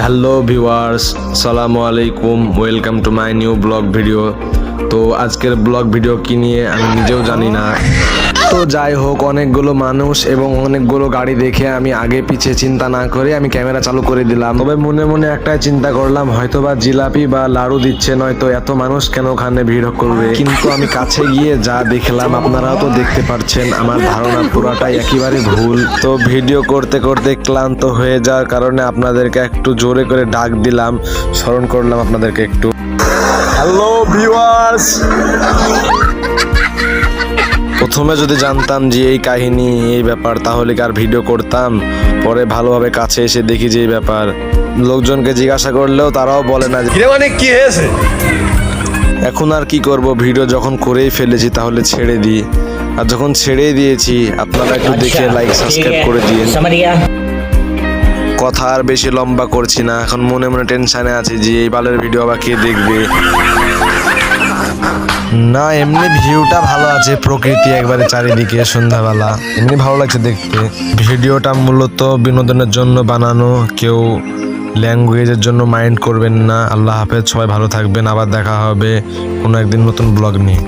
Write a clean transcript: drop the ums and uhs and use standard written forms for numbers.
Hello viewers, আসসালামু আলাইকুম। Welcome to my new blog video. তো আজকের ব্লগ ভিডিও কি নিয়ে আমি নিজেও জানি না। তো যাই হোক, অনেকগুলো মানুষ এবং অনেকগুলো গাড়ি দেখে আমি আগে পিছে চিন্তা না করে আমি ক্যামেরা চালু করে দিলাম। তবে মনে মনে একটাই চিন্তা করলাম, হয়তো বা জিলাপি বা লাড়ু দিচ্ছে, নয়তো এত মানুষ কেন ওখানে ভিড় করবে। কিন্তু আমি কাছে গিয়ে যা দেখলাম, আপনারাও তো দেখতে পাচ্ছেন, আমার ধারণা পুরাটাই একেবারে ভুল। তো ভিডিও করতে করতে ক্লান্ত হয়ে যাওয়ার কারণে আপনাদেরকে একটু জোরে করে ডাক দিলাম, স্মরণ করলাম আপনাদেরকে একটু। হ্যালো ভিউয়ার্স, প্রথমে যদি জানতাম যে এই কাহিনী, এই ব্যাপার, তাহলে কি আর ভিডিও করতাম? পরে ভালোভাবে কাছে এসে দেখি যে এই ব্যাপার। লোকজনকে জিজ্ঞাসা করলেও তারাও বলে না মানে কি হয়েছে। এখন আর কি করব, ভিডিও যখন করেই ফেলেছি তাহলে ছেড়ে দিই। আর যখন ছেড়েই দিয়েছি, আপনারা একটু দেখে লাইক সাবস্ক্রাইব করে দিন। কথা আর বেশি লম্বা করছি না, এখন মনে মনে টেনশনে আছি যে এই বালের ভিডিও আবার কে দেখবে। না, এমনি ভিউটা ভালো আছে, প্রকৃতি একবারে চারিদিকে, সন্ধ্যাবেলা এমনি ভালো লাগছে দেখতে। ভিডিওটা মূলত বিনোদনের জন্য বানানো, কেউ ল্যাঙ্গুয়েজের জন্য মাইন্ড করবেন না। আল্লাহ হাফেজ, সবাই ভালো থাকবেন, আবার দেখা হবে কোনো একদিন নতুন ব্লগ নিয়ে।